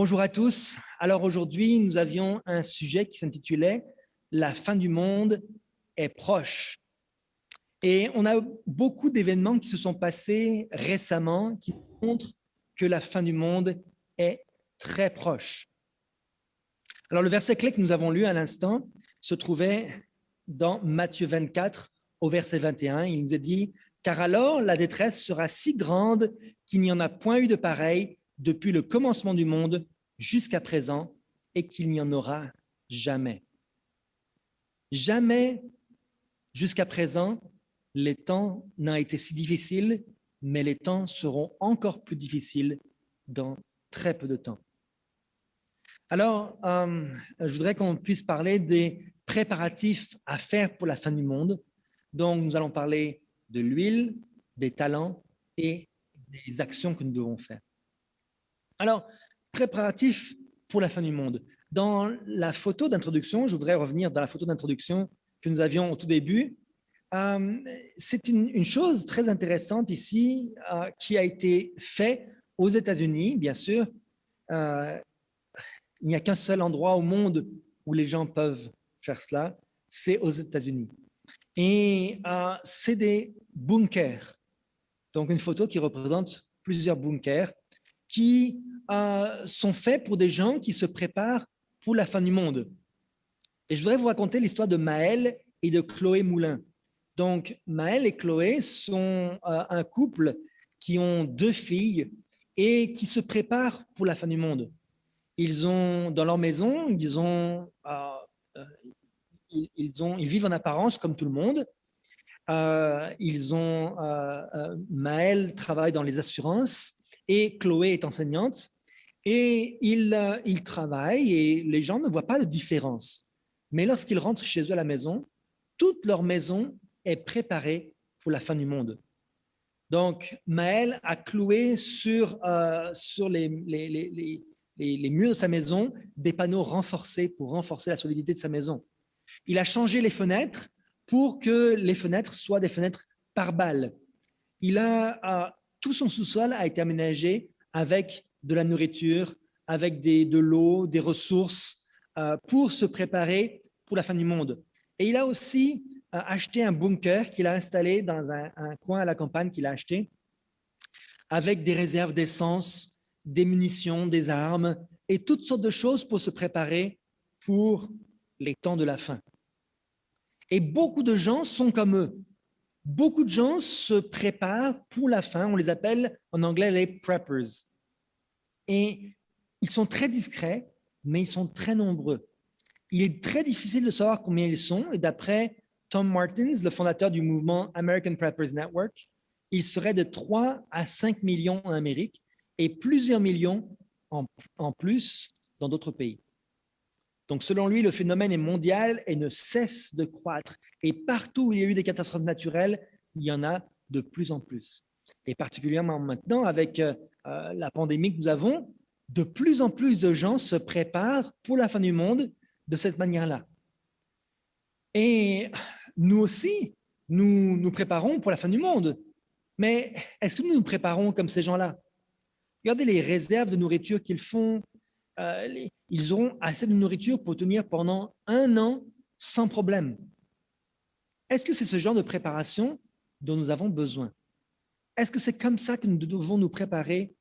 Bonjour à tous. Alors aujourd'hui, nous avions un sujet qui s'intitulait « La fin du monde est proche ». Et on a beaucoup d'événements qui se sont passés récemment qui montrent que la fin du monde est très proche. Alors le verset clé que nous avons lu à l'instant se trouvait dans Matthieu 24 au verset 21. Il nous est dit « Car alors la détresse sera si grande qu'il n'y en a point eu de pareil depuis le commencement du monde jusqu'à présent et qu'il n'y en aura jamais. » Jamais jusqu'à présent, les temps n'ont été si difficiles, mais les temps seront encore plus difficiles dans très peu de temps. Alors, je voudrais qu'on puisse parler des préparatifs à faire pour la fin du monde. Donc, nous allons parler de l'huile, des talents et des actions que nous devons faire. Alors, préparatifs pour la fin du monde. Dans la photo d'introduction, je voudrais revenir dans la photo d'introduction que nous avions au tout début. C'est une chose très intéressante ici qui a été faite aux États-Unis, bien sûr. Il n'y a qu'un seul endroit au monde où les gens peuvent faire cela, c'est aux États-Unis. Et c'est des bunkers. Donc, une photo qui représente plusieurs bunkers qui sont faits pour des gens qui se préparent pour la fin du monde. Et je voudrais vous raconter l'histoire de Maël et de Chloé Moulin. Donc, Maël et Chloé sont un couple qui ont 2 filles et qui se préparent pour la fin du monde. Ils ont, dans leur maison, ils vivent en apparence comme tout le monde. Maël travaille dans les assurances et Chloé est enseignante. Et ils travaillent et les gens ne voient pas de différence. Mais lorsqu'ils rentrent chez eux à la maison, toute leur maison est préparée pour la fin du monde. Donc, Maël a cloué sur les murs de sa maison des panneaux renforcés pour renforcer la solidité de sa maison. Il a changé les fenêtres pour que les fenêtres soient des fenêtres par balles. Tout son sous-sol a été aménagé avec de la nourriture, avec de l'eau, des ressources pour se préparer pour la fin du monde. Et il a aussi acheté un bunker qu'il a installé dans un coin à la campagne qu'il a acheté avec des réserves d'essence, des munitions, des armes et toutes sortes de choses pour se préparer pour les temps de la fin. Et beaucoup de gens sont comme eux. Beaucoup de gens se préparent pour la fin. On les appelle en anglais les preppers. Et ils sont très discrets, mais ils sont très nombreux. Il est très difficile de savoir combien ils sont. Et d'après Tom Martins, le fondateur du mouvement American Preppers Network, il serait de 3 à 5 millions en Amérique et plusieurs millions en plus dans d'autres pays. Donc, selon lui, le phénomène est mondial et ne cesse de croître. Et partout où il y a eu des catastrophes naturelles, il y en a de plus en plus. Et particulièrement maintenant, avec la pandémie que nous avons, de plus en plus de gens se préparent pour la fin du monde de cette manière-là. Et nous aussi, nous préparons pour la fin du monde. Mais est-ce que nous nous préparons comme ces gens-là? Regardez les réserves de nourriture qu'ils font. Ils auront assez de nourriture pour tenir pendant 1 an sans problème. Est-ce que c'est ce genre de préparation dont nous avons besoin? Est-ce que c'est comme ça que nous devons nous préparer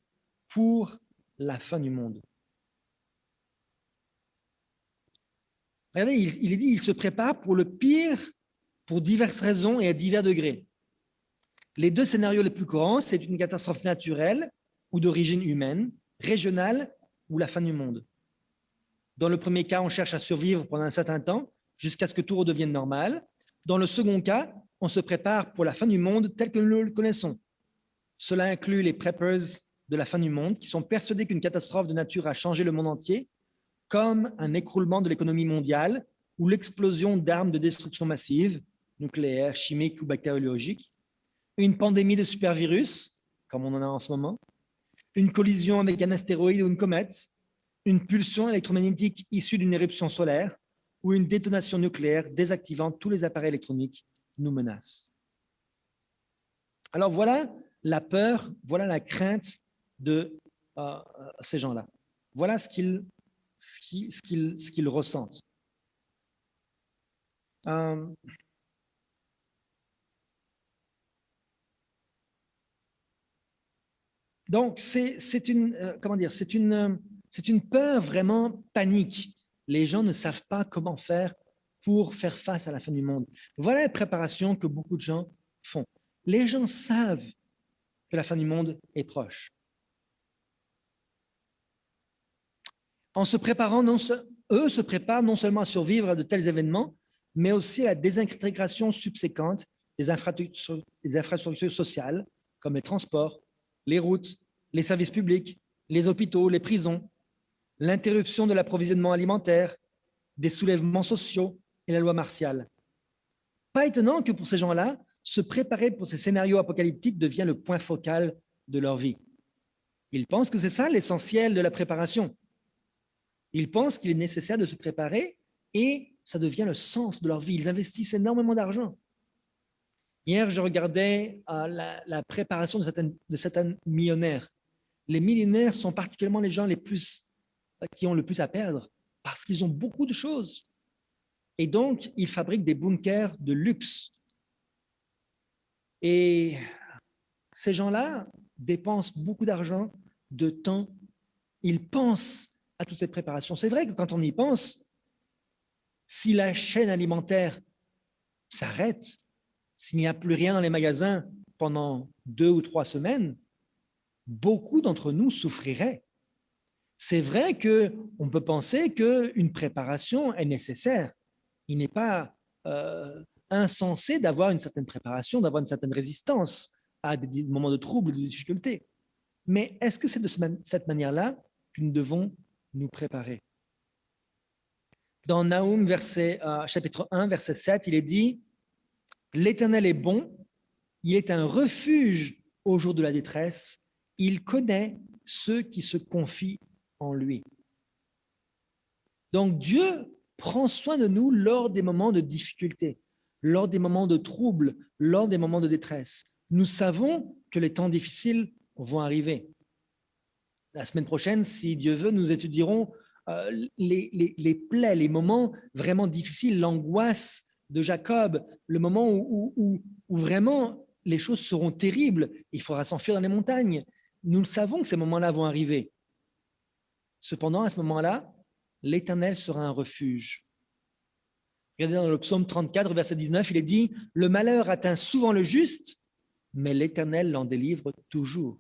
pour la fin du monde? Regardez, il est dit, il se prépare pour le pire pour diverses raisons et à divers degrés. Les 2 scénarios les plus courants, c'est une catastrophe naturelle ou d'origine humaine, régionale ou la fin du monde. Dans le premier cas, on cherche à survivre pendant un certain temps jusqu'à ce que tout redevienne normal. Dans le second cas, on se prépare pour la fin du monde tel que nous le connaissons. Cela inclut les preppers de la fin du monde qui sont persuadés qu'une catastrophe de nature a changé le monde entier, comme un écroulement de l'économie mondiale ou l'explosion d'armes de destruction massive, nucléaires, chimiques ou bactériologiques, une pandémie de supervirus, comme on en a en ce moment, une collision avec un astéroïde ou une comète, une pulsion électromagnétique issue d'une éruption solaire ou une détonation nucléaire désactivant tous les appareils électroniques qui nous menacent. Alors voilà la peur, voilà la crainte de ces gens-là. Voilà ce qu'ils ressentent. Donc, c'est une peur vraiment panique. Les gens ne savent pas comment faire pour faire face à la fin du monde. Voilà les préparations que beaucoup de gens font. Les gens savent que la fin du monde est proche. En se préparant, eux se préparent non seulement à survivre à de tels événements, mais aussi à la désintégration subséquente des infrastructures sociales, comme les transports, les routes, les services publics, les hôpitaux, les prisons, l'interruption de l'approvisionnement alimentaire, des soulèvements sociaux et la loi martiale. Pas étonnant que pour ces gens-là, se préparer pour ces scénarios apocalyptiques devient le point focal de leur vie. Ils pensent que c'est ça l'essentiel de la préparation. Ils pensent qu'il est nécessaire de se préparer et ça devient le sens de leur vie. Ils investissent énormément d'argent. Hier, je regardais la préparation de certains millionnaires. Les millionnaires sont particulièrement les gens qui ont le plus à perdre parce qu'ils ont beaucoup de choses. Et donc, ils fabriquent des bunkers de luxe. Et ces gens-là dépensent beaucoup d'argent, de temps. Ils pensent à toute cette préparation. C'est vrai que quand on y pense, si la chaîne alimentaire s'arrête, s'il n'y a plus rien dans les magasins pendant 2 ou 3 semaines, beaucoup d'entre nous souffriraient. C'est vrai qu'on peut penser qu'une préparation est nécessaire. Il n'est pas insensé d'avoir une certaine préparation, d'avoir une certaine résistance à des moments de trouble, de difficulté. Mais est-ce que c'est de cette manière-là que nous devons nous préparer? Dans Naoum, chapitre 1, verset 7, il est dit « L'Éternel est bon, il est un refuge au jour de la détresse, il connaît ceux qui se confient en lui. » Donc Dieu prend soin de nous lors des moments de difficulté, lors des moments de trouble, lors des moments de détresse. Nous savons que les temps difficiles vont arriver. La semaine prochaine, si Dieu veut, nous étudierons les plaies, les moments vraiment difficiles, l'angoisse de Jacob, le moment où vraiment les choses seront terribles, il faudra s'enfuir dans les montagnes. Nous le savons que ces moments-là vont arriver. Cependant, à ce moment-là, l'Éternel sera un refuge. Regardez dans le psaume 34, verset 19, il est dit « Le malheur atteint souvent le juste, mais l'Éternel l'en délivre toujours. »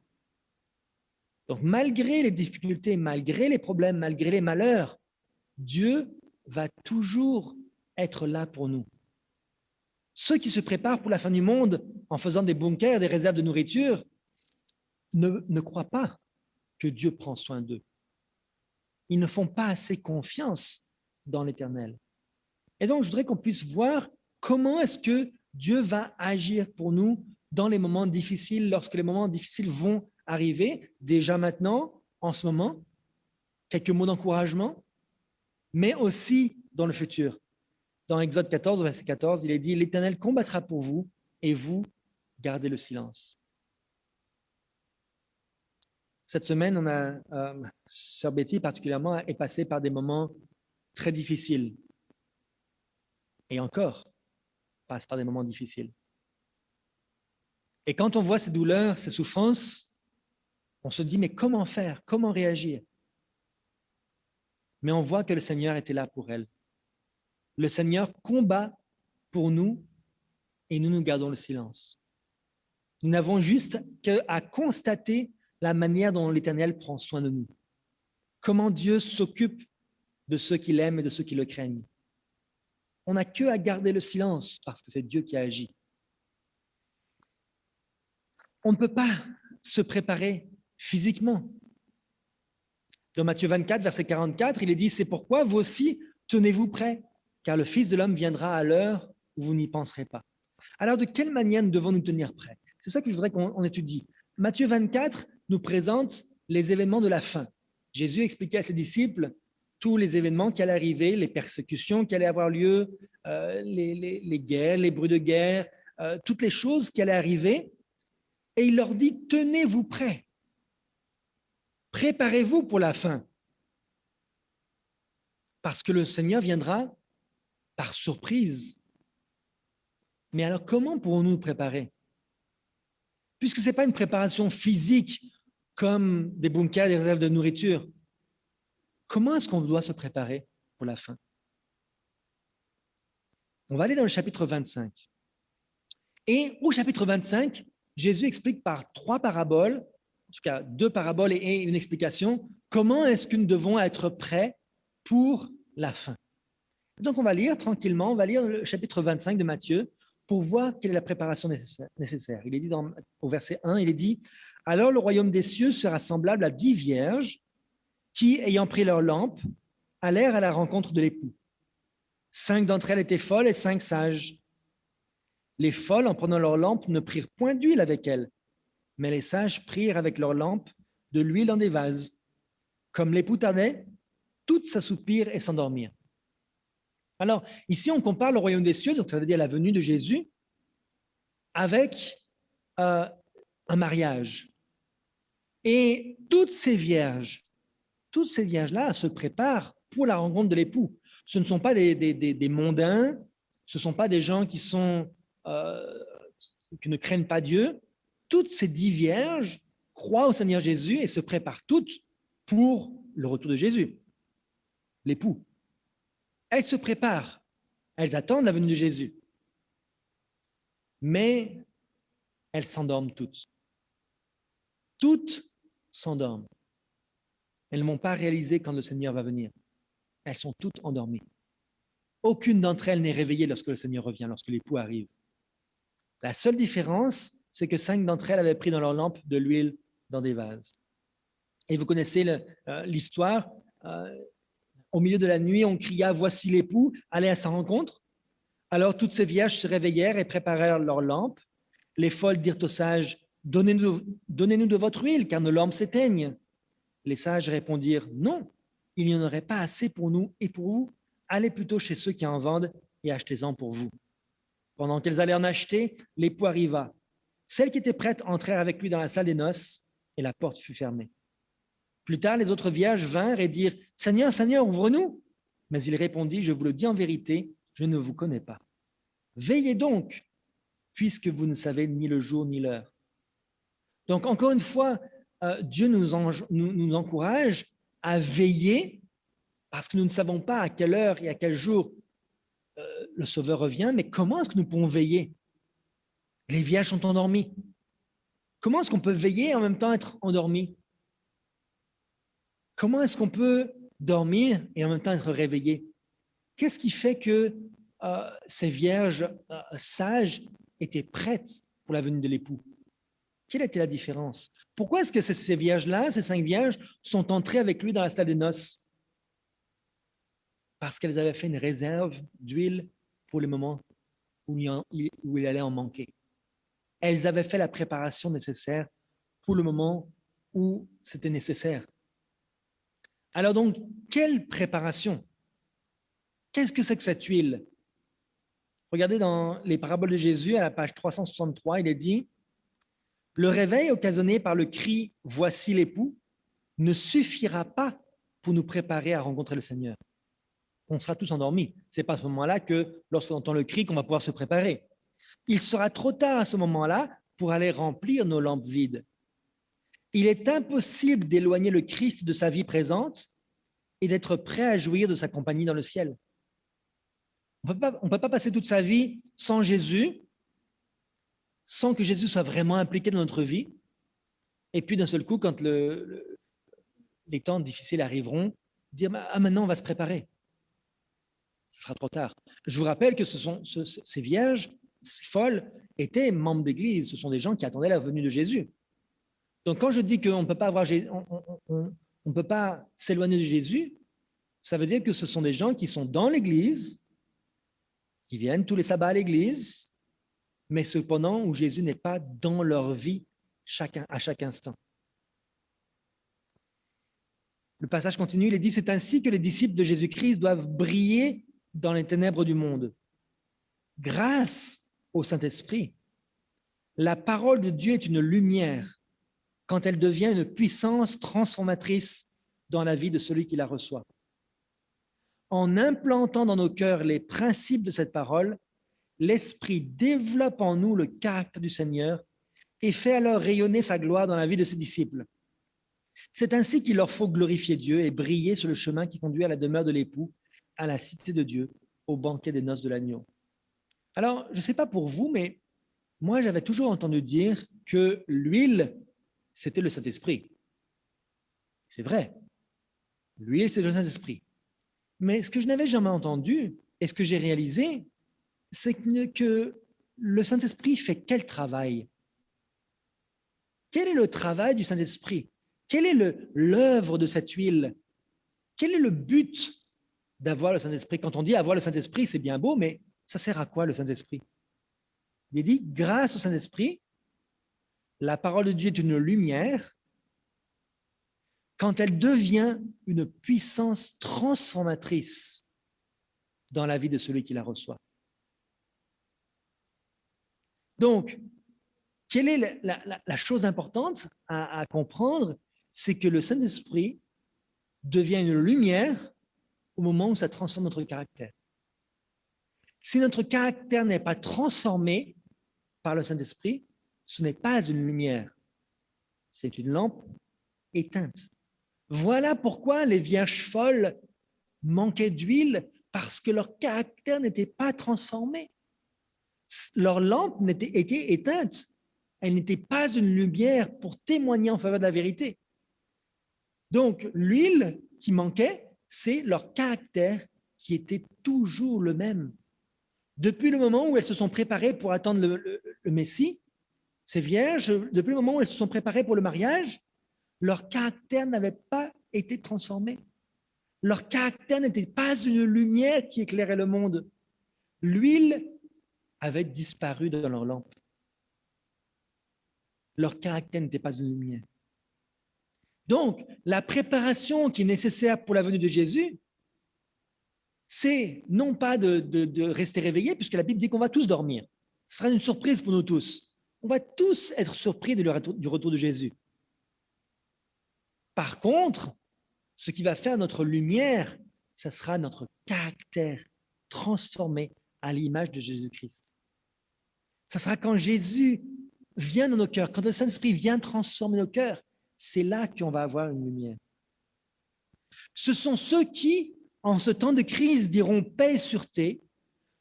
Donc, malgré les difficultés, malgré les problèmes, malgré les malheurs, Dieu va toujours être là pour nous. Ceux qui se préparent pour la fin du monde en faisant des bunkers, des réserves de nourriture, ne croient pas que Dieu prend soin d'eux. Ils ne font pas assez confiance dans l'Éternel. Et donc, je voudrais qu'on puisse voir comment est-ce que Dieu va agir pour nous dans les moments difficiles, lorsque les moments difficiles vont arriver, déjà maintenant, en ce moment, quelques mots d'encouragement, mais aussi dans le futur. Dans Exode 14, verset 14, il est dit « L'Éternel combattra pour vous et vous gardez le silence. » Cette semaine, Sœur Betty particulièrement est passée par des moments très difficiles. Et encore, passe par des moments difficiles. Et quand on voit ces douleurs, ces souffrances, on se dit, mais comment faire? Comment réagir? Mais on voit que le Seigneur était là pour elle. Le Seigneur combat pour nous et nous gardons le silence. Nous n'avons juste qu'à constater la manière dont l'Éternel prend soin de nous. Comment Dieu s'occupe de ceux qui l'aiment et de ceux qui le craignent. On n'a qu'à garder le silence parce que c'est Dieu qui a agi. On ne peut pas se préparer physiquement. Dans Matthieu 24, verset 44, il est dit « C'est pourquoi vous aussi, tenez-vous prêts, car le Fils de l'homme viendra à l'heure où vous n'y penserez pas. » Alors, de quelle manière nous devons nous tenir prêts? C'est ça que je voudrais qu'on étudie. Matthieu 24 nous présente les événements de la fin. Jésus expliquait à ses disciples tous les événements qui allaient arriver, les persécutions qui allaient avoir lieu, les guerres, les bruits de guerre, toutes les choses qui allaient arriver. Et il leur dit, tenez-vous prêts. Préparez-vous pour la fin. parce que le Seigneur viendra par surprise. Mais alors, comment pourrons-nous nous préparer? Puisque ce n'est pas une préparation physique comme des bunkers, des réserves de nourriture, comment est-ce qu'on doit se préparer pour la fin? On va aller dans le chapitre 25. Et au chapitre 25, Jésus explique par 3 paraboles, en tout cas 2 paraboles et une explication, comment est-ce que nous devons être prêts pour la fin. Donc on va lire tranquillement, on va lire le chapitre 25 de Matthieu pour voir quelle est la préparation nécessaire. Il est dit au verset 1, il est dit « Alors le royaume des cieux sera semblable à 10 vierges qui, ayant pris leurs lampes, allèrent à la rencontre de l'époux. 5 d'entre elles étaient folles et 5 sages. Les folles, en prenant leurs lampes, ne prirent point d'huile avec elles, mais les sages prirent avec leurs lampes de l'huile dans des vases. Comme l'époux tardait, toutes s'assoupirent et s'endormirent. » Alors, ici, on compare le royaume des cieux, donc ça veut dire la venue de Jésus, avec un mariage. Et toutes ces vierges-là se préparent pour la rencontre de l'époux. Ce ne sont pas des mondains, ce ne sont pas des gens qui ne craignent pas Dieu. Toutes ces 10 vierges croient au Seigneur Jésus et se préparent toutes pour le retour de Jésus, l'époux. Elles se préparent, elles attendent la venue de Jésus. Mais elles s'endorment toutes. Toutes s'endorment. Elles ne vont pas réaliser quand le Seigneur va venir. Elles sont toutes endormies. Aucune d'entre elles n'est réveillée lorsque le Seigneur revient, lorsque l'époux arrive. La seule différence, c'est que 5 d'entre elles avaient pris dans leur lampe de l'huile dans des vases. Et vous connaissez l'histoire. Au milieu de la nuit, on cria « Voici l'époux, allez à sa rencontre ». Alors toutes ces vierges se réveillèrent et préparèrent leurs lampes. Les folles dirent aux sages « Donnez-nous de votre huile, car nos lampes s'éteignent ». Les sages répondirent « Non, il n'y en aurait pas assez pour nous et pour vous. Allez plutôt chez ceux qui en vendent et achetez-en pour vous. » Pendant qu'elles allaient en acheter, l'époux arriva. Celles qui étaient prêtes entrèrent avec lui dans la salle des noces et la porte fut fermée. Plus tard, les autres vierges vinrent et dirent « Seigneur, Seigneur, ouvre-nous » Mais il répondit « Je vous le dis en vérité, je ne vous connais pas. Veillez donc, puisque vous ne savez ni le jour ni l'heure. » Donc, encore une fois, Dieu nous encourage à veiller parce que nous ne savons pas à quelle heure et à quel jour le Sauveur revient, mais comment est-ce que nous pouvons veiller? Les vierges sont endormies. Comment est-ce qu'on peut veiller et en même temps être endormi? Comment est-ce qu'on peut dormir et en même temps être réveillé? Qu'est-ce qui fait que ces vierges sages étaient prêtes pour la venue de l'époux? Quelle était la différence? Pourquoi est-ce que ces vierges-là, ces 5 vierges, sont entrées avec lui dans la salle des noces? Parce qu'elles avaient fait une réserve d'huile pour les moments où il allait en manquer. Elles avaient fait la préparation nécessaire pour le moment où c'était nécessaire. Alors donc, quelle préparation? Qu'est-ce que c'est que cette huile? Regardez dans les paraboles de Jésus, à la page 363, il est dit « Le réveil occasionné par le cri « Voici l'époux » ne suffira pas pour nous préparer à rencontrer le Seigneur. On sera tous endormis. Ce n'est pas à ce moment-là que, lorsqu'on entend le cri, qu'on va pouvoir se préparer. Il sera trop tard à ce moment-là pour aller remplir nos lampes vides. Il est impossible d'éloigner le Christ de sa vie présente et d'être prêt à jouir de sa compagnie dans le ciel. On ne peut pas passer toute sa vie sans Jésus, sans que Jésus soit vraiment impliqué dans notre vie. Et puis d'un seul coup, quand les temps difficiles arriveront, dire « Ah, maintenant, on va se préparer ». Ce sera trop tard. Je vous rappelle que ces vierges folles étaient membres d'église. Ce sont des gens qui attendaient la venue de Jésus. Donc, quand je dis qu'on ne peut pas s'éloigner de Jésus, ça veut dire que ce sont des gens qui sont dans l'église, qui viennent tous les sabbats à l'église, mais cependant où Jésus n'est pas dans leur vie à chaque instant. Le passage continue, il est dit « C'est ainsi que les disciples de Jésus-Christ doivent briller dans les ténèbres du monde. Grâce au Saint-Esprit, la parole de Dieu est une lumière quand elle devient une puissance transformatrice dans la vie de celui qui la reçoit. En implantant dans nos cœurs les principes de cette parole, l'Esprit développe en nous le caractère du Seigneur et fait alors rayonner sa gloire dans la vie de ses disciples. C'est ainsi qu'il leur faut glorifier Dieu et briller sur le chemin qui conduit à la demeure de l'époux, à la cité de Dieu, au banquet des noces de l'agneau. Alors, je ne sais pas pour vous, mais moi, j'avais toujours entendu dire que l'huile, c'était le Saint-Esprit. C'est vrai, l'huile, c'est le Saint-Esprit. Mais ce que je n'avais jamais entendu et ce que j'ai réalisé, c'est que le Saint-Esprit fait quel travail? Quel est le travail du Saint-Esprit? Quelle est l'œuvre de cette huile? Quel est le but d'avoir le Saint-Esprit? Quand on dit avoir le Saint-Esprit, c'est bien beau, mais ça sert à quoi le Saint-Esprit? Il est dit, grâce au Saint-Esprit, la parole de Dieu est une lumière quand elle devient une puissance transformatrice dans la vie de celui qui la reçoit. Donc, quelle est la chose importante à comprendre? C'est que le Saint-Esprit devient une lumière au moment où ça transforme notre caractère. Si notre caractère n'est pas transformé par le Saint-Esprit, ce n'est pas une lumière, c'est une lampe éteinte. Voilà pourquoi les vierges folles manquaient d'huile, parce que leur caractère n'était pas transformé. Leur lampe était éteinte. Elle n'était pas une lumière pour témoigner en faveur de la vérité. Donc, l'huile qui manquait, c'est leur caractère qui était toujours le même. Depuis le moment où elles se sont préparées pour attendre le Messie, ces vierges, depuis le moment où elles se sont préparées pour le mariage, leur caractère n'avait pas été transformé. Leur caractère n'était pas une lumière qui éclairait le monde. L'huile avait disparu dans leur lampe. Leur caractère n'était pas une lumière. Donc, la préparation qui est nécessaire pour la venue de Jésus, c'est non pas de rester réveillé, puisque la Bible dit qu'on va tous dormir. Ce sera une surprise pour nous tous. On va tous être surpris du retour de Jésus. Par contre, ce qui va faire notre lumière, ce sera notre caractère transformé à l'image de Jésus-Christ. Ce sera quand Jésus vient dans nos cœurs, quand le Saint-Esprit vient transformer nos cœurs, c'est là qu'on va avoir une lumière. Ce sont ceux qui, en ce temps de crise, diront paix et sûreté,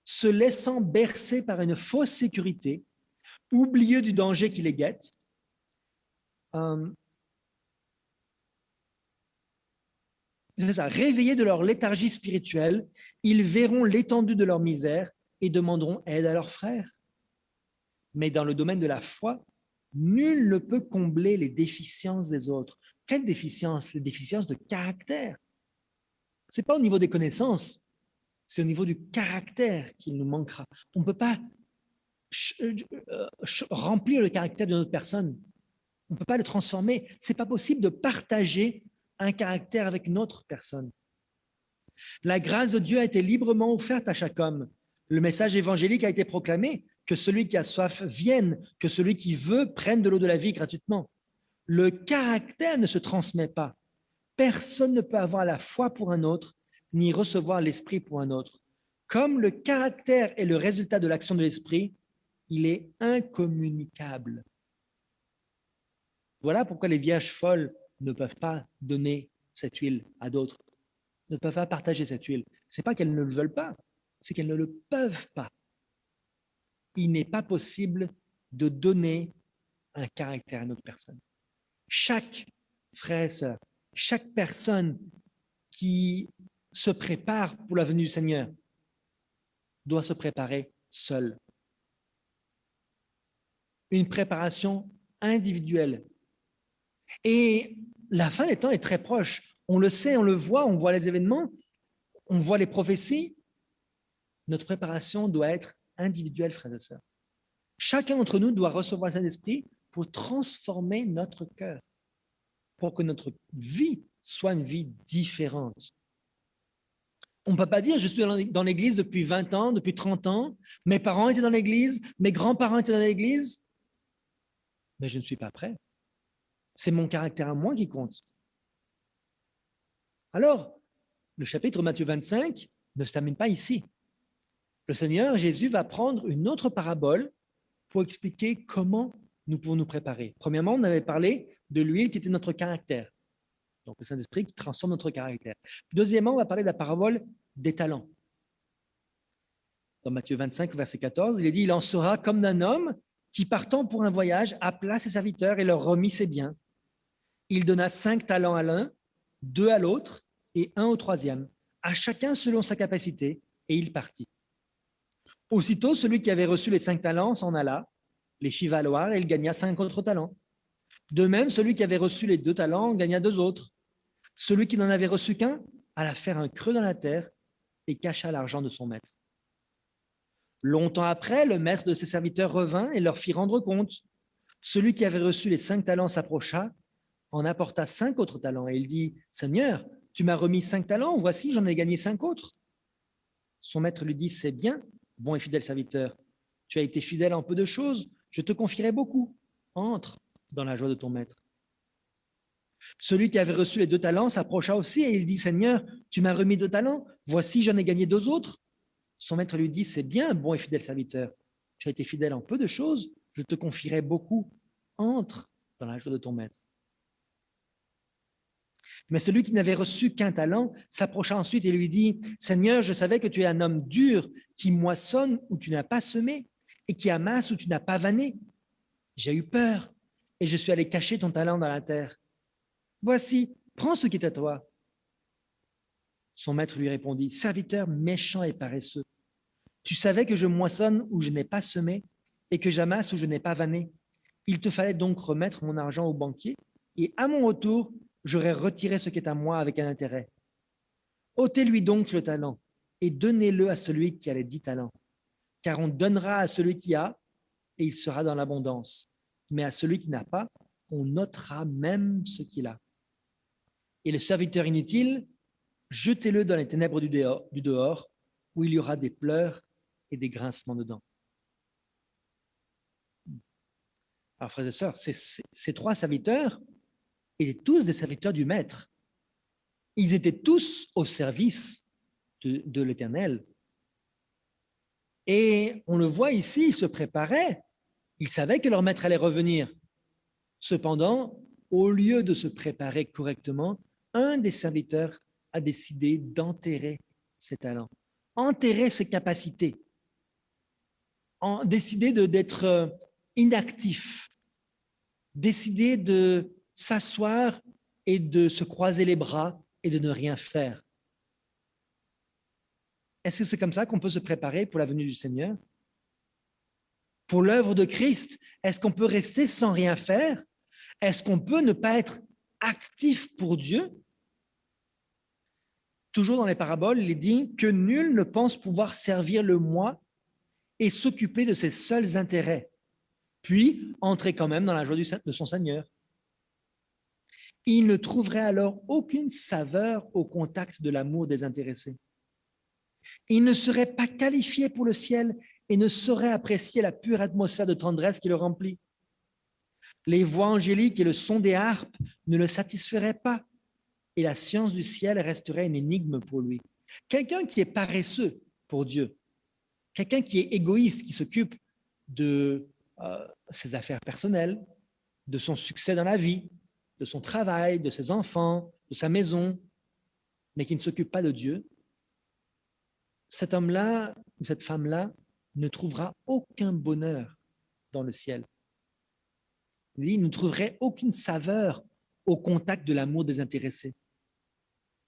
se laissant bercer par une fausse sécurité, oublieux du danger qui les guette. C'est ça, réveillés de leur léthargie spirituelle, ils verront l'étendue de leur misère et demanderont aide à leurs frères. Mais dans le domaine de la foi, nul ne peut combler les déficiences des autres. Quelles déficiences? Les déficiences de caractère. Ce n'est pas au niveau des connaissances, c'est au niveau du caractère qu'il nous manquera. On ne peut pas remplir le caractère d'une autre personne. On ne peut pas le transformer. Ce n'est pas possible de partager un caractère avec une autre personne. La grâce de Dieu a été librement offerte à chaque homme. Le message évangélique a été proclamé, que celui qui a soif vienne, que celui qui veut prenne de l'eau de la vie gratuitement. Le caractère ne se transmet pas. Personne ne peut avoir la foi pour un autre, ni recevoir l'esprit pour un autre. Comme le caractère est le résultat de l'action de l'esprit, il est incommunicable. Voilà pourquoi les vierges folles ne peuvent pas donner cette huile à d'autres, ne peuvent pas partager cette huile. Ce n'est pas qu'elles ne le veulent pas, c'est qu'elles ne le peuvent pas. Il n'est pas possible de donner un caractère à une autre personne. Chaque frère et sœur, chaque personne qui se prépare pour la venue du Seigneur doit se préparer seule. Une préparation individuelle. Et la fin des temps est très proche. On le sait, on le voit, on voit les événements, on voit les prophéties. Notre préparation doit être individuelle, frères et sœurs. Chacun d'entre nous doit recevoir le Saint-Esprit pour transformer notre cœur, pour que notre vie soit une vie différente. On ne peut pas dire, je suis dans l'église depuis 20 ans, depuis 30 ans, mes parents étaient dans l'église, mes grands-parents étaient dans l'église, mais je ne suis pas prêt. C'est mon caractère à moi qui compte. Alors, le chapitre Matthieu 25 ne se termine pas ici. Le Seigneur Jésus va prendre une autre parabole pour expliquer comment nous pouvons nous préparer. Premièrement, on avait parlé de l'huile qui était notre caractère. Donc, le Saint-Esprit qui transforme notre caractère. Deuxièmement, on va parler de la parabole des talents. Dans Matthieu 25, verset 14, il est dit « Il en sera comme d'un homme qui, partant pour un voyage, appela ses serviteurs et leur remit ses biens. Il donna 5 talents à l'un, 2 à l'autre et 1 au troisième, à chacun selon sa capacité, et il partit. Aussitôt, celui qui avait reçu les 5 talents s'en alla, les fit valoir et il gagna 5 autres talents. De même, celui qui avait reçu les 2 talents gagna 2 autres. Celui qui n'en avait reçu qu'un alla faire un creux dans la terre et cacha l'argent de son maître. Longtemps après, le maître de ses serviteurs revint et leur fit rendre compte. Celui qui avait reçu les 5 talents s'approcha, en apporta 5 autres talents et il dit « Seigneur, tu m'as remis 5 talents, voici, j'en ai gagné 5 autres. » Son maître lui dit « C'est bien, bon et fidèle serviteur, tu as été fidèle en peu de choses, je te confierai beaucoup. Entre dans la joie de ton maître. » Celui qui avait reçu les 2 talents s'approcha aussi et il dit « Seigneur, tu m'as remis 2 talents, voici, j'en ai gagné 2 autres. » Son maître lui dit « C'est bien, bon et fidèle serviteur, tu as été fidèle en peu de choses, je te confierai beaucoup. Entre dans la joie de ton maître. » Mais celui qui n'avait reçu qu'un talent s'approcha ensuite et lui dit « Seigneur, je savais que tu es un homme dur, qui moissonne où tu n'as pas semé et qui amasse où tu n'as pas vanné. J'ai eu peur et je suis allé cacher ton talent dans la terre. Voici, prends ce qui est à toi. » Son maître lui répondit « Serviteur méchant et paresseux, tu savais que je moissonne où je n'ai pas semé et que j'amasse où je n'ai pas vanné. Il te fallait donc remettre mon argent au banquier et à mon retour, j'aurais retiré ce qui est à moi avec un intérêt. Ôtez-lui donc le talent et donnez-le à celui qui a les 10 talents, car on donnera à celui qui a et il sera dans l'abondance. Mais à celui qui n'a pas, on notera même ce qu'il a. Et le serviteur inutile, jetez-le dans les ténèbres du dehors, où il y aura des pleurs et des grincements de dents. » Alors, frères et sœurs, ces 3 serviteurs étaient tous des serviteurs du Maître. Ils étaient tous au service de l'Éternel. Et on le voit ici, ils se préparaient. Ils savaient que leur Maître allait revenir. Cependant, au lieu de se préparer correctement, un des serviteurs a décidé d'enterrer ses talents, enterrer ses capacités, décider d'être inactif, décider de s'asseoir et de se croiser les bras et de ne rien faire. Est-ce que c'est comme ça qu'on peut se préparer pour la venue du Seigneur? Pour l'œuvre de Christ, est-ce qu'on peut rester sans rien faire? Est-ce qu'on peut ne pas être actif pour Dieu? Toujours dans les paraboles, il est dit que nul ne pense pouvoir servir le moi et s'occuper de ses seuls intérêts, puis entrer quand même dans la joie de son Seigneur. Il ne trouverait alors aucune saveur au contact de l'amour désintéressé. Il ne serait pas qualifié pour le ciel et ne saurait apprécier la pure atmosphère de tendresse qui le remplit. Les voix angéliques et le son des harpes ne le satisferaient pas et la science du ciel resterait une énigme pour lui. Quelqu'un qui est paresseux pour Dieu, quelqu'un qui est égoïste, qui s'occupe de ses affaires personnelles, de son succès dans la vie, de son travail, de ses enfants, de sa maison, mais qui ne s'occupe pas de Dieu, cet homme-là ou cette femme-là ne trouvera aucun bonheur dans le ciel. Il ne trouverait aucune saveur au contact de l'amour désintéressé.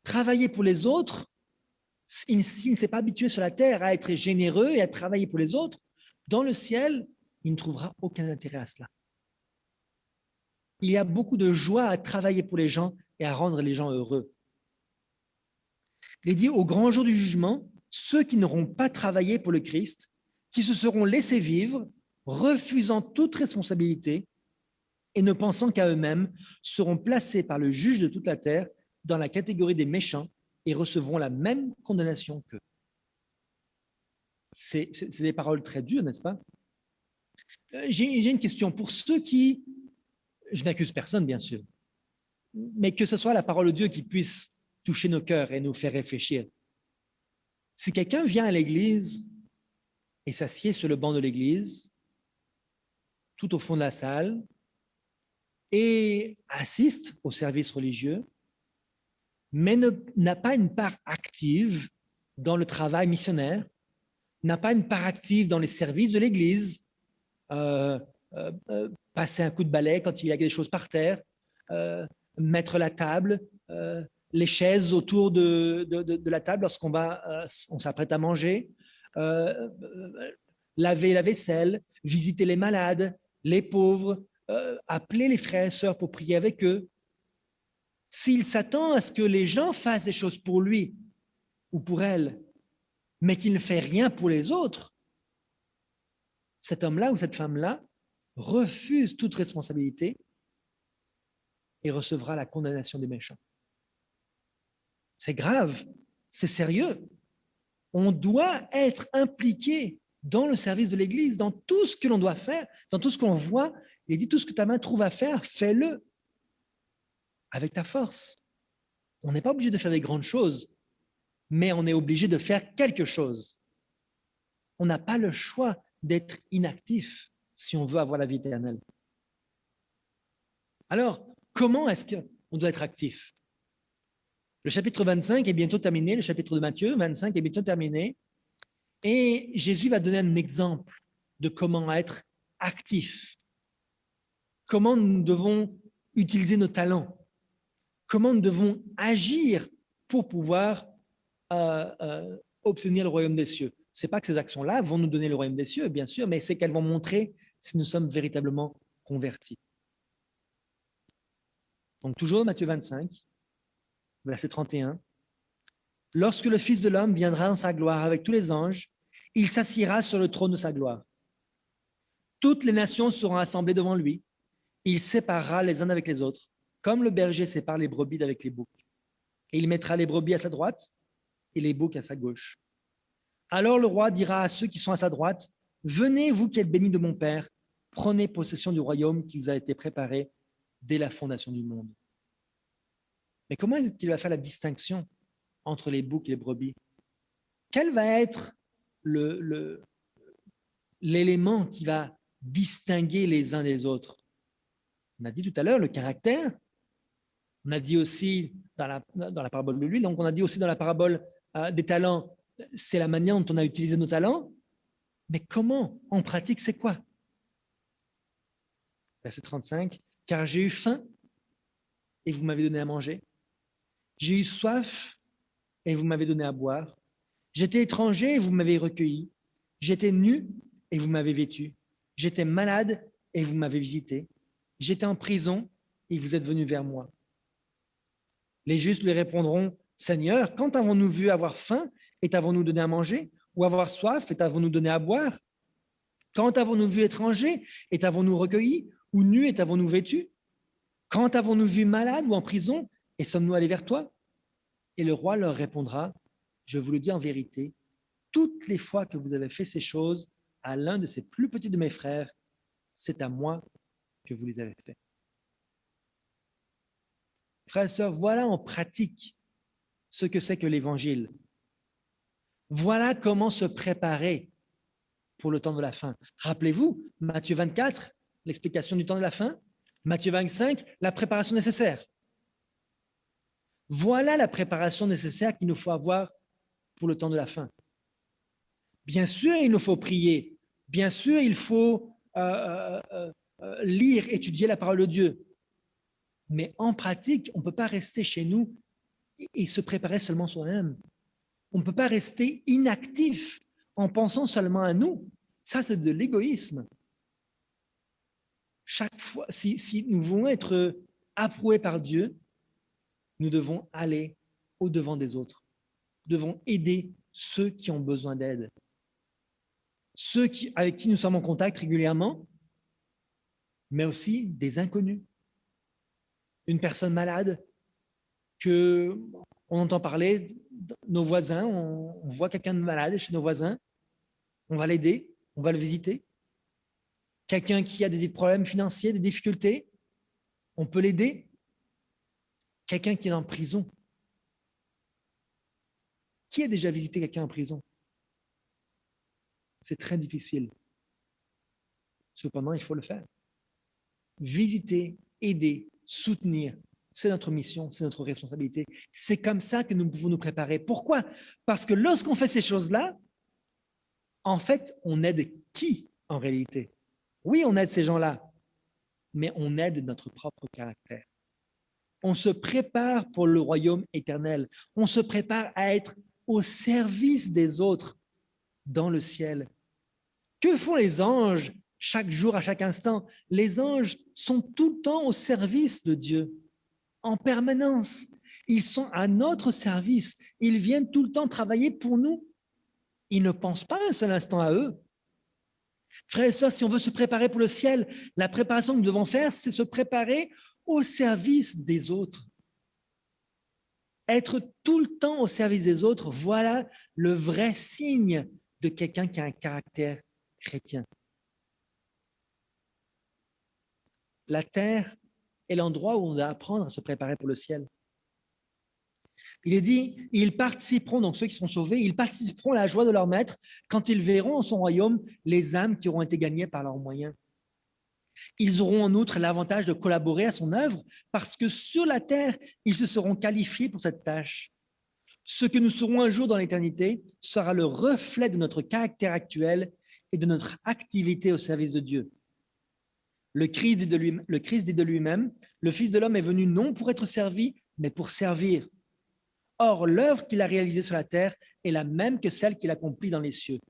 Travailler pour les autres, s'il ne s'est pas habitué sur la terre à être généreux et à travailler pour les autres, dans le ciel, il ne trouvera aucun intérêt à cela. Il y a beaucoup de joie à travailler pour les gens et à rendre les gens heureux. Il est dit au grand jour du jugement, ceux qui n'auront pas travaillé pour le Christ, qui se seront laissés vivre, refusant toute responsabilité et ne pensant qu'à eux-mêmes, seront placés par le juge de toute la terre dans la catégorie des méchants et recevront la même condamnation qu'eux. C'est des paroles très dures, n'est-ce pas? J'ai une question pour ceux je n'accuse personne bien sûr, mais que ce soit la parole de Dieu qui puisse toucher nos cœurs et nous faire réfléchir. Si quelqu'un vient à l'église et s'assied sur le banc de l'église, tout au fond de la salle, et assiste au service religieux, mais n'a pas une part active dans le travail missionnaire, n'a pas une part active dans les services de l'Église, passer un coup de balai quand il y a des choses par terre, mettre la table, les chaises autour de la table lorsqu'on on s'apprête à manger, laver la vaisselle, visiter les malades, les pauvres, appeler les frères et sœurs pour prier avec eux. S'il s'attend à ce que les gens fassent des choses pour lui ou pour elle, mais qu'il ne fait rien pour les autres, cet homme-là ou cette femme-là refuse toute responsabilité et recevra la condamnation des méchants. C'est grave, c'est sérieux. On doit être impliqué dans le service de l'Église, dans tout ce que l'on doit faire, dans tout ce qu'on voit. Il dit, tout ce que ta main trouve à faire, fais-le avec ta force. On n'est pas obligé de faire des grandes choses, mais on est obligé de faire quelque chose. On n'a pas le choix d'être inactif si on veut avoir la vie éternelle. Alors, comment est-ce qu'on doit être actif? Le chapitre 25 est bientôt terminé, le chapitre de Matthieu 25 est bientôt terminé, et Jésus va donner un exemple de comment être actif, comment nous devons utiliser nos talents, comment nous devons agir pour pouvoir obtenir le royaume des cieux. Ce n'est pas que ces actions-là vont nous donner le royaume des cieux, bien sûr, mais c'est qu'elles vont montrer si nous sommes véritablement convertis. Donc toujours Matthieu 25, verset 31. Lorsque le Fils de l'homme viendra dans sa gloire avec tous les anges, il s'assiera sur le trône de sa gloire. Toutes les nations seront assemblées devant lui. Il séparera les uns avec les autres, comme le berger sépare les brebis avec les boucs. Et il mettra les brebis à sa droite et les boucs à sa gauche. Alors le roi dira à ceux qui sont à sa droite, « Venez, vous qui êtes bénis de mon Père, prenez possession du royaume qui vous a été préparé dès la fondation du monde. » Mais comment est-ce qu'il va faire la distinction entre les boucs et les brebis? Quel va être l'élément qui va distinguer les uns des autres? On a dit tout à l'heure le caractère. On a dit aussi dans la parabole de l'huile, donc on a dit aussi dans la parabole des talents, c'est la manière dont on a utilisé nos talents. Mais comment, en pratique, c'est quoi? Verset 35, « Car j'ai eu faim et vous m'avez donné à manger. J'ai eu soif et vous m'avez donné à boire. J'étais étranger et vous m'avez recueilli. J'étais nu et vous m'avez vêtu. J'étais malade et vous m'avez visité. J'étais en prison et vous êtes venus vers moi. » Les justes lui répondront, « Seigneur, quand avons-nous vu avoir faim et t'avons-nous donné à manger, ou avoir soif et t'avons-nous donné à boire? Quand avons-nous vu étranger et t'avons-nous recueilli, ou nu et t'avons-nous vêtu? Quand avons-nous vu malade ou en prison et sommes-nous allés vers toi? » Et le roi leur répondra, « Je vous le dis en vérité, toutes les fois que vous avez fait ces choses à l'un de ces plus petits de mes frères, c'est à moi que vous les avez fait. » Frères et sœurs, voilà en pratique ce que c'est que l'Évangile. Voilà comment se préparer pour le temps de la fin. Rappelez-vous, Matthieu 24, l'explication du temps de la fin. Matthieu 25, la préparation nécessaire. Voilà la préparation nécessaire qu'il nous faut avoir pour le temps de la fin. Bien sûr, il nous faut prier. Bien sûr, il faut lire, étudier la parole de Dieu. Mais en pratique, on ne peut pas rester chez nous et se préparer seulement soi-même. On ne peut pas rester inactif en pensant seulement à nous. Ça, c'est de l'égoïsme. Chaque fois, si nous voulons être approuvés par Dieu, nous devons aller au-devant des autres. Nous devons aider ceux qui ont besoin d'aide. Ceux avec qui nous sommes en contact régulièrement, mais aussi des inconnus. Une personne malade qu'on entend parler, nos voisins, on voit quelqu'un de malade chez nos voisins, on va l'aider, on va le visiter. Quelqu'un qui a des problèmes financiers, des difficultés, on peut l'aider. Quelqu'un qui est en prison, Qui a déjà visité quelqu'un en prison? C'est très difficile. Cependant, il faut le faire. Visiter, aider, soutenir, c'est notre mission, c'est notre responsabilité. C'est comme ça que nous pouvons nous préparer. Pourquoi? Parce que lorsqu'on fait ces choses-là, en fait, on aide qui en réalité? Oui, on aide ces gens-là, mais on aide notre propre caractère. On se prépare pour le royaume éternel. On se prépare à être au service des autres dans le ciel. Que font les anges chaque jour, à chaque instant? Les anges sont tout le temps au service de Dieu, en permanence. Ils sont à notre service. Ils viennent tout le temps travailler pour nous. Ils ne pensent pas un seul instant à eux. Frères et sœurs, si on veut se préparer pour le ciel, la préparation que nous devons faire, c'est se préparer au service des autres. Être tout le temps au service des autres, voilà le vrai signe de quelqu'un qui a un caractère chrétien. La terre est l'endroit où on doit apprendre à se préparer pour le ciel. Il est dit, ils participeront, donc ceux qui seront sauvés, ils participeront à la joie de leur maître quand ils verront en son royaume les âmes qui auront été gagnées par leurs moyens. Ils auront en outre l'avantage de collaborer à son œuvre parce que sur la terre, ils se seront qualifiés pour cette tâche. Ce que nous serons un jour dans l'éternité sera le reflet de notre caractère actuel et de notre activité au service de Dieu. Le Christ dit de lui-même, le Fils de l'homme est venu non pour être servi, mais pour servir. Or, l'œuvre qu'il a réalisée sur la terre est la même que celle qu'il accomplit dans les cieux.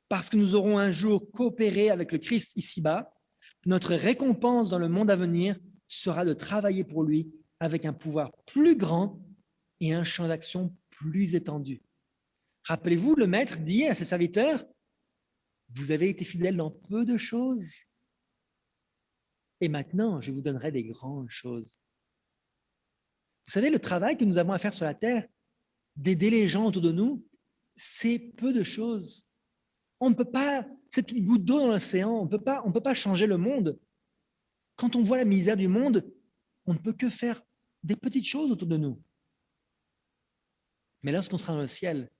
Parce que nous aurons un jour coopéré avec le Christ ici-bas, notre récompense dans le monde à venir sera de travailler pour lui avec un pouvoir plus grand et un champ d'action plus étendu. Rappelez-vous, le maître dit à ses serviteurs, vous avez été fidèles dans peu de choses, et maintenant je vous donnerai des grandes choses. Vous savez, le travail que nous avons à faire sur la terre, d'aider les gens autour de nous, c'est peu de choses. On ne peut pas, c'est une goutte d'eau dans l'océan, on ne peut pas changer le monde. Quand on voit la misère du monde, on ne peut que faire des petites choses autour de nous. Mais lorsqu'on sera dans le ciel,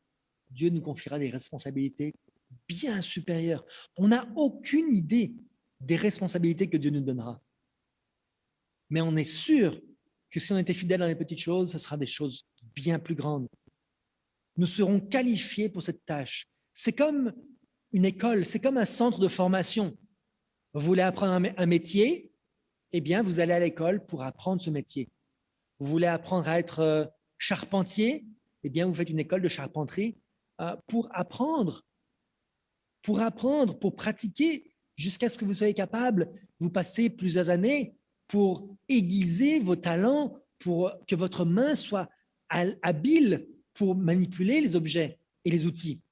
Dieu nous confiera des responsabilités bien supérieures. On n'a aucune idée des responsabilités que Dieu nous donnera. Mais on est sûr que si on était fidèle dans les petites choses, ce sera des choses bien plus grandes. Nous serons qualifiés pour cette tâche. C'est comme une école, c'est comme un centre de formation. Vous voulez apprendre un métier, eh bien, vous allez à l'école pour apprendre ce métier. Vous voulez apprendre à être charpentier, eh bien, vous faites une école de charpenterie pour apprendre, pour pratiquer, jusqu'à ce que vous soyez capable. Vous passez plusieurs années pour aiguiser vos talents, pour que votre main soit habile pour manipuler les objets et les outils.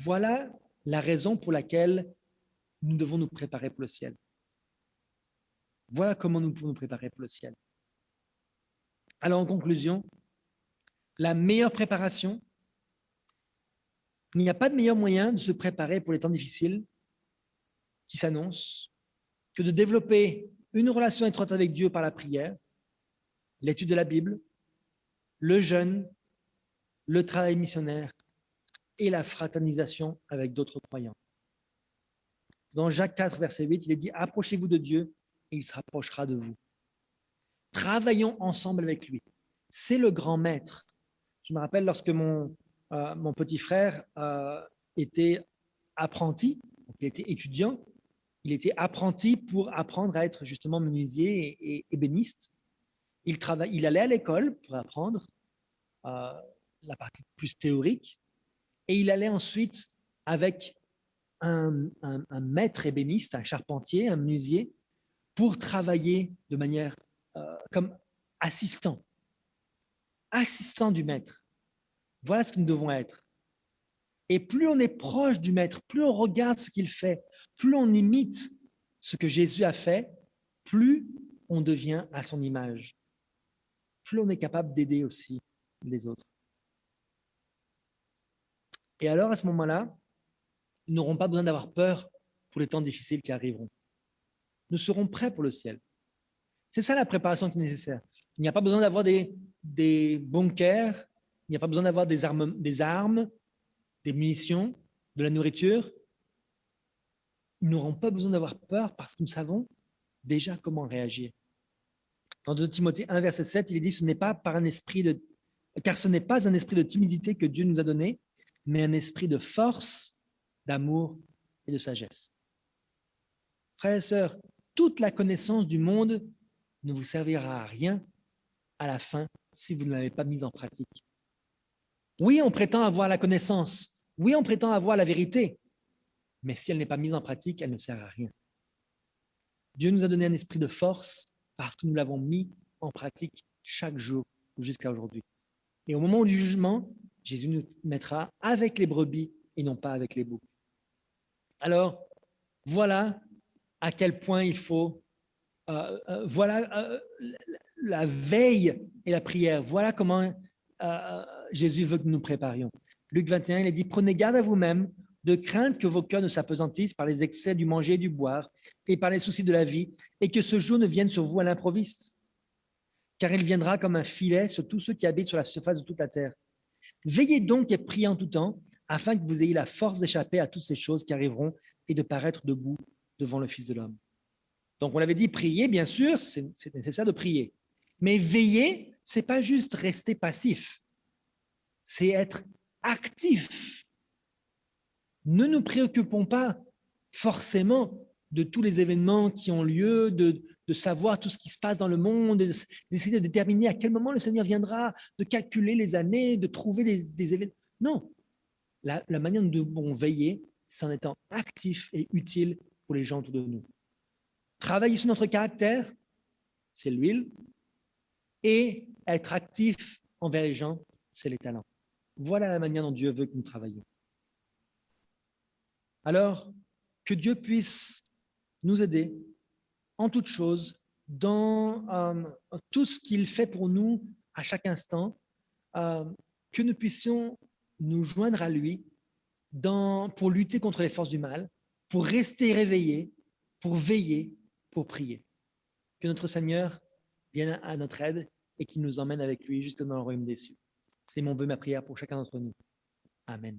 Voilà la raison pour laquelle nous devons nous préparer pour le ciel. Voilà comment nous pouvons nous préparer pour le ciel. Alors, en conclusion, la meilleure préparation, il n'y a pas de meilleur moyen de se préparer pour les temps difficiles qui s'annoncent que de développer une relation étroite avec Dieu par la prière, l'étude de la Bible, le jeûne, le travail missionnaire et la fraternisation avec d'autres croyants. Dans Jacques 4, verset 8, il est dit « Approchez-vous de Dieu et il se rapprochera de vous. » Travaillons ensemble avec lui. C'est le grand maître. Je me rappelle lorsque mon petit frère était apprenti, il était étudiant, il était apprenti pour apprendre à être justement menuisier et ébéniste. Il allait à l'école pour apprendre la partie plus théorique et il allait ensuite avec un maître ébéniste, un charpentier, un menuisier, pour travailler de manière comme assistant du maître. Voilà ce que nous devons être. Et plus on est proche du maître, plus on regarde ce qu'il fait, plus on imite ce que Jésus a fait, plus on devient à son image. Plus on est capable d'aider aussi les autres. Et alors, à ce moment-là, nous n'aurons pas besoin d'avoir peur pour les temps difficiles qui arriveront. Nous serons prêts pour le ciel. C'est ça la préparation qui est nécessaire. Il n'y a pas besoin d'avoir des bunkers, Il n'y a pas besoin d'avoir des armes, des munitions, de la nourriture. Nous n'aurons pas besoin d'avoir peur parce que nous savons déjà comment réagir. Dans 2 Timothée 1, verset 7, il est dit, car ce n'est pas un esprit de timidité que Dieu nous a donné, mais un esprit de force, d'amour et de sagesse. Frères et sœurs, toute la connaissance du monde ne vous servira à rien à la fin si vous ne l'avez pas mise en pratique. Oui, on prétend avoir la connaissance. Oui, on prétend avoir la vérité. Mais si elle n'est pas mise en pratique, elle ne sert à rien. Dieu nous a donné un esprit de force parce que nous l'avons mis en pratique chaque jour jusqu'à aujourd'hui. Et au moment du jugement, Jésus nous mettra avec les brebis et non pas avec les boucs. Alors, voilà à quel point il faut, la veille et la prière. Voilà comment Jésus veut que nous nous préparions. Luc 21, il est dit, prenez garde à vous-même de craindre que vos cœurs ne s'apesantissent par les excès du manger et du boire et par les soucis de la vie et que ce jour ne vienne sur vous à l'improviste. Car il viendra comme un filet sur tous ceux qui habitent sur la surface de toute la terre. Veillez donc et priez en tout temps, afin que vous ayez la force d'échapper à toutes ces choses qui arriveront et de paraître debout devant le Fils de l'homme. Donc, on l'avait dit, prier, bien sûr, c'est nécessaire de prier. Mais veiller, ce n'est pas juste rester passif, c'est être actif. Ne nous préoccupons pas forcément de tous les événements qui ont lieu, de savoir tout ce qui se passe dans le monde, d'essayer de déterminer à quel moment le Seigneur viendra, de calculer les années, de trouver des événements. Non, la manière dont on veiller, c'est en étant actif et utile pour les gens autour de nous. Travailler sur notre caractère, c'est l'huile, et être actif envers les gens, c'est les talents. Voilà la manière dont Dieu veut que nous travaillions. Alors, que Dieu puisse nous aider en toutes choses, dans tout ce qu'il fait pour nous à chaque instant, que nous puissions nous joindre à lui pour lutter contre les forces du mal, pour rester réveillés, pour veiller, pour prier. Que notre Seigneur vienne à notre aide et qu'il nous emmène avec lui jusque dans le royaume des cieux. C'est mon vœu, ma prière pour chacun d'entre nous. Amen.